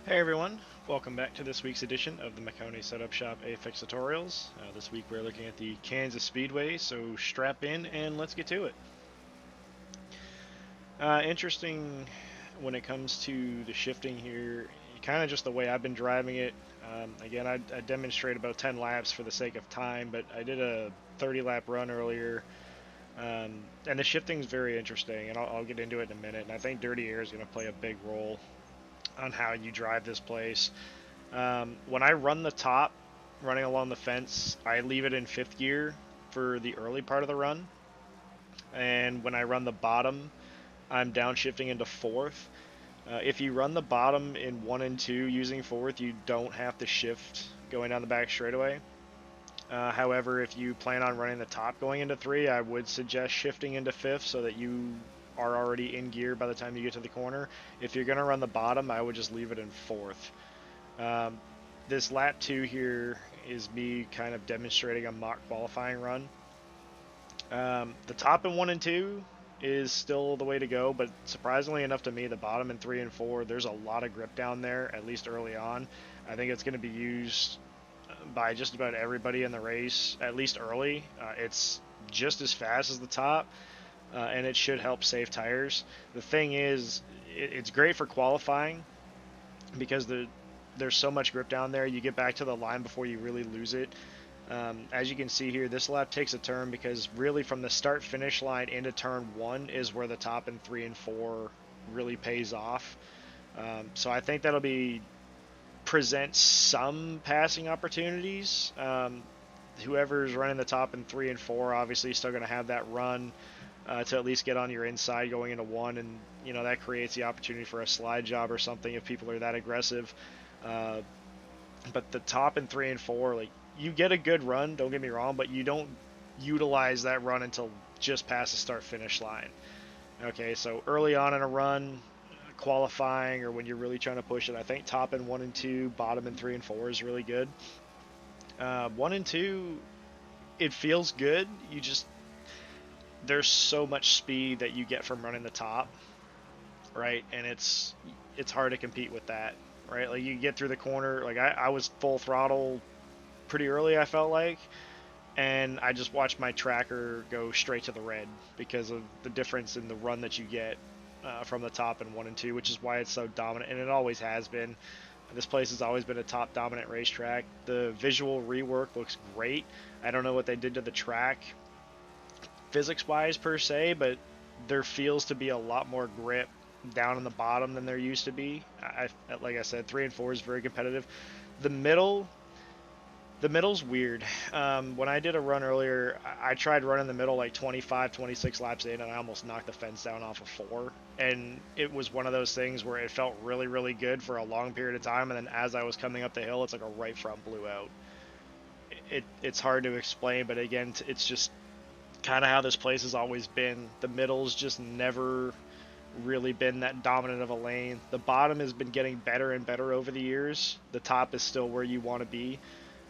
Hey everyone, welcome back to this week's edition of the Maconi Setup Shop AFX Tutorials. This week we're looking at the Kansas Speedway, so strap in and let's get to it. Interesting when it comes to the shifting here, kind of just the way I've been driving it. Again, I demonstrate about 10 laps for the sake of time, but I did a 30 lap run earlier, and the shifting is very interesting, and I'll get into it in a minute. And I think dirty air is going to play a big role on how you drive this place. When I run the top, running along the fence, I leave it in fifth gear for the early part of the run. And when I run the bottom, I'm downshifting into fourth. If you run the bottom in one and two using fourth, you don't have to shift going down the back straightaway. However, if you plan on running the top going into three, I would suggest shifting into fifth so that you are already in gear by the time you get to the corner. If you're going to run the bottom, I would just leave it in fourth. Um, this lap 2 here is me kind of demonstrating a mock qualifying run. The top in 1 and 2 is still the way to go, but surprisingly enough to me, the bottom in 3 and 4, there's a lot of grip down there, at least early on. I think it's going to be used by just about everybody in the race, at least early. It's just as fast as the top, and it should help save tires. The thing is, it's great for qualifying because there's so much grip down there. You get back to the line before you really lose it. As you can see here, this lap takes a turn because really from the start finish line into turn 1 is where the top in 3 and 4 really pays off. So I think that'll be present some passing opportunities. Whoever's running the top in 3 and 4 obviously still going to have that run to at least get on your inside going into 1, and that creates the opportunity for a slide job or something if people are that aggressive. uh, but the top in 3 and 4, like, you get a good run, don't get me wrong, but you don't utilize that run until just past the start finish line. Okay, so early on in a run, qualifying, or when you're really trying to push it, I think top in 1 and 2, bottom in 3 and 4 is really good. 1 and 2, it feels good. There's so much speed that you get from running the top, right? And it's hard to compete with that, right? Like, you get through the corner, like I was full throttle pretty early, I felt like, and I just watched my tracker go straight to the red because of the difference in the run that you get from the top in 1 and 2, which is why it's so dominant, and it always has been. This place has always been a top dominant racetrack. The visual rework looks great. I don't know what they did to the track physics wise per se, but there feels to be a lot more grip down in the bottom than there used to be. Like I said, 3 and 4 is very competitive. The middle, the middle's weird. When I did a run earlier, I tried running the middle like 25, 26 laps in, and I almost knocked the fence down off of 4. And it was one of those things where it felt really, really good for a long period of time, and then as I was coming up the hill, it's like a right front blew out. It's hard to explain, but again, it's just kind of how this place has always been. The middle's just never really been that dominant of a lane. The bottom has been getting better and better over the years. The top is still where you want to be.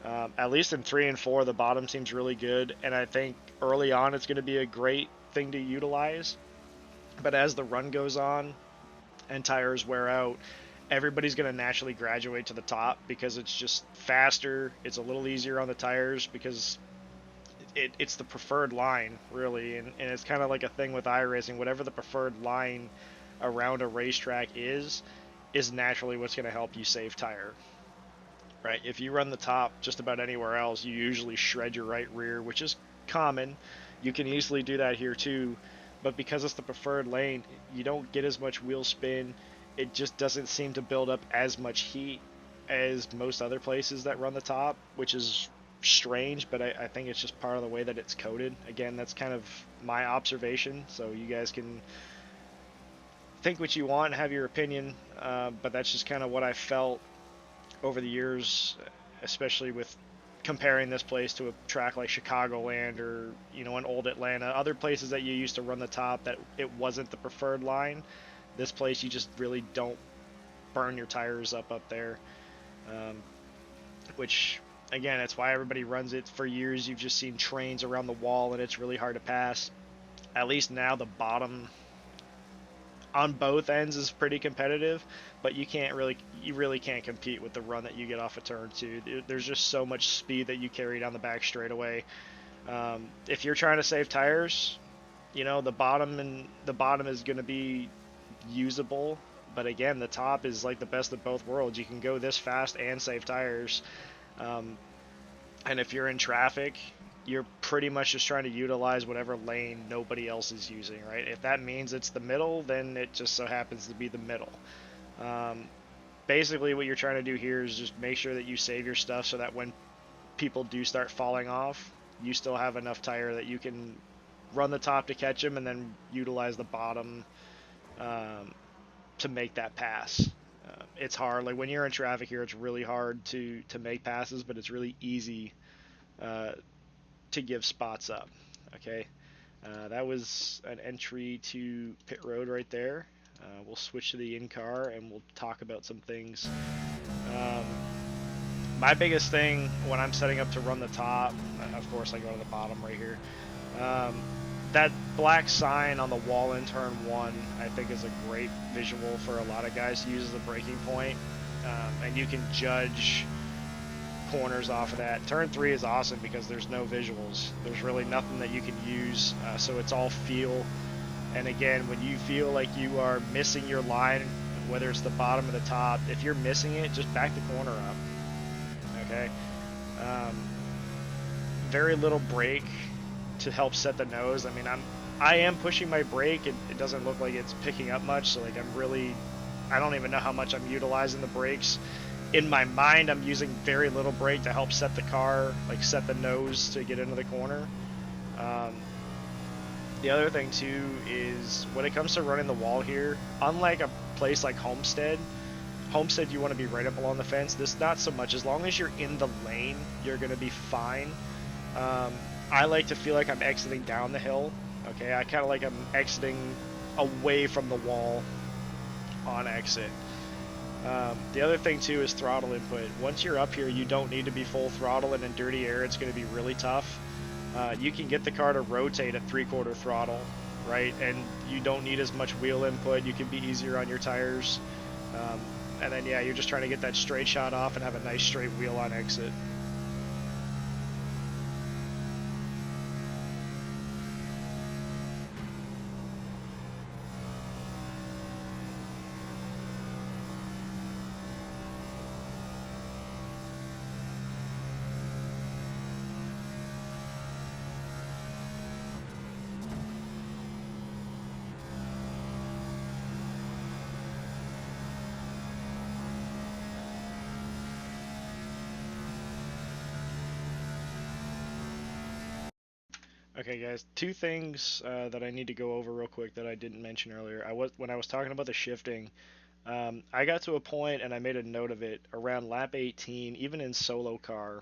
At least in 3 and 4, the bottom seems really good, and I think early on it's going to be a great thing to utilize. But as the run goes on and tires wear out, everybody's going to naturally graduate to the top because it's just faster. It's a little easier on the tires because it's the preferred line, really, and it's kind of like a thing with iRacing. Whatever the preferred line around a racetrack is naturally what's going to help you save tire, right? If you run the top just about anywhere else, you usually shred your right rear, which is common. You can easily do that here too, but because it's the preferred lane, you don't get as much wheel spin. It just doesn't seem to build up as much heat as most other places that run the top, which is strange, but I think it's just part of the way that it's coded. Again, that's kind of my observation, so you guys can think what you want and have your opinion, but that's just kind of what I felt over the years, especially with comparing this place to a track like Chicagoland or an old Atlanta, other places that you used to run the top that it wasn't the preferred line. This place, you just really don't burn your tires up there, um, which again, it's why everybody runs it. For years you've just seen trains around the wall and it's really hard to pass. At least now the bottom, on both ends is pretty competitive, but you really can't compete with the run that you get off a turn two. There's just so much speed that you carry down the back straightaway. If you're trying to save tires, the bottom is going to be usable, but again, the top is like the best of both worlds. You can go this fast and save tires. Um, and if you're in traffic, you're pretty much just trying to utilize whatever lane nobody else is using, right? If that means it's the middle, then it just so happens to be the middle. Um, Basically, what you're trying to do here is just make sure that you save your stuff so that when people do start falling off, you still have enough tire that you can run the top to catch them and then utilize the bottom um, to make that pass. It's hard. Like when you're in traffic here, it's really hard to make passes, but it's really easy uh, to give spots up. Okay, that was an entry to pit road right there. We'll switch to the in car and we'll talk about some things. Um, my biggest thing when I'm setting up to run the top, of course I go to the bottom right here. Um, that black sign on the wall in turn one, I think, is a great visual for a lot of guys to use as a braking point, and you can judge corners off of that. Turn three is awesome because there's no visuals. There's really nothing that you can use, so it's all feel. And again, when you feel like you are missing your line, whether it's the bottom or the top, if you're missing it, just back the corner up. Okay. Um, Very little brake to help set the nose. I mean, I am pushing my brake. It doesn't look like it's picking up much. So like I don't even know how much I'm utilizing the brakes. In my mind, I'm using very little brake to help set the car, like set the nose to get into the corner. Um, the other thing too is when it comes to running the wall here, unlike a place like Homestead you want to be right up along the fence. This not so much. As long as you're in the lane, you're going to be fine. Um, I like to feel like I'm exiting down the hill. Okay, I kind of like I'm exiting away from the wall on exit. The other thing too is throttle input. Once you're up here, you don't need to be full throttle, and in dirty air, it's going to be really tough. You can get the car to rotate at 3/4 throttle, right? And you don't need as much wheel input. You can be easier on your tires. Um, and then yeah, you're just trying to get that straight shot off and have a nice straight wheel on exit. Okay, guys, two things that I need to go over real quick that I didn't mention earlier. When I was talking about the shifting, I got to a point and I made a note of it around lap 18, even in solo car,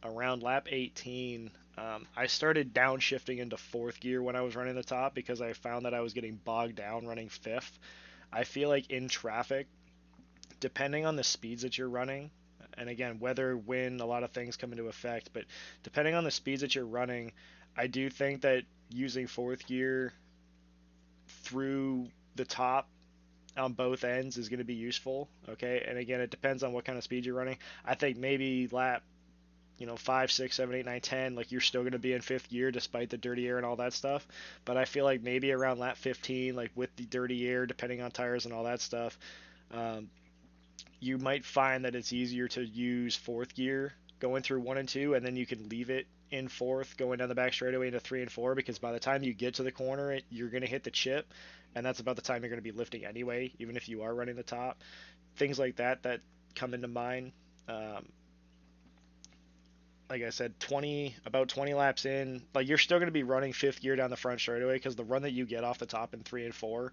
around lap 18, I started downshifting into fourth gear when I was running the top because I found that I was getting bogged down running fifth. I feel like in traffic, depending on the speeds that you're running, and again, weather, wind, a lot of things come into effect, but depending on the speeds that you're running, I do think that using fourth gear through the top on both ends is going to be useful. Okay, and again, it depends on what kind of speed you're running. I think maybe lap 5, 6, 7, 8, 9, 10, like you're still going to be in fifth gear despite the dirty air and all that stuff. But I feel like maybe around lap 15, like with the dirty air, depending on tires and all that stuff, um, you might find that it's easier to use fourth gear going through one and two, and then you can leave it in fourth going down the back straightaway into three and four, because by the time you get to the corner, you're going to hit the chip, and that's about the time you're going to be lifting anyway, even if you are running the top. Things like that come into mind. Um, like I said, about 20 laps in, like you're still going to be running fifth gear down the front straightaway because the run that you get off the top in three and four,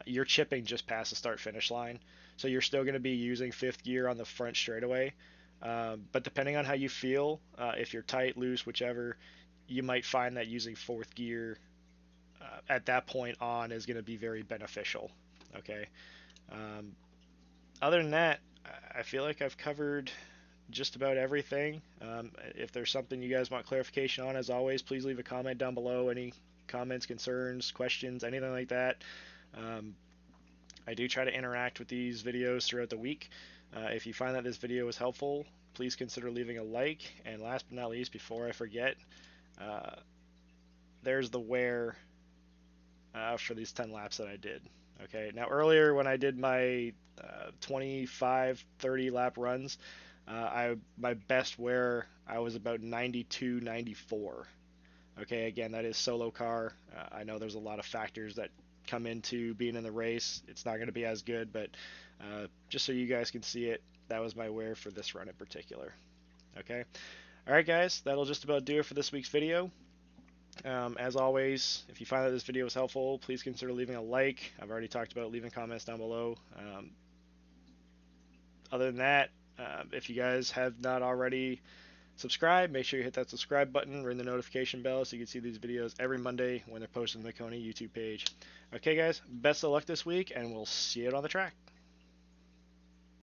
you're chipping just past the start finish line. So you're still going to be using fifth gear on the front straightaway. But depending on how you feel, if you're tight, loose, whichever, you might find that using fourth gear at that point on is going to be very beneficial. Okay. Um, Other than that, I feel like I've covered just about everything. If there's something you guys want clarification on, as always, please leave a comment down below. Any comments, concerns, questions, anything like that. Um, I do try to interact with these videos throughout the week. If you find that this video was helpful, please consider leaving a like. And last but not least, before I forget, uh, there's the wear for these 10 laps that I did. Okay, now earlier when I did my 25, 30 lap runs, my best wear I was about 92, 94. Okay, again, that is solo car. I know there's a lot of factors that come into being in the race. It's not going to be as good, but just so you guys can see it, that was my wear for this run in particular. Okay, all right, guys, that'll just about do it for this week's video. As always, if you find that this video was helpful, please consider leaving a like. I've already talked about leaving comments down below. Other than that, if you guys have not already subscribed, make sure you hit that subscribe button, ring the notification bell so you can see these videos every Monday when they're posted on the Maconi YouTube page. Okay, guys, best of luck this week, and we'll see you on the track.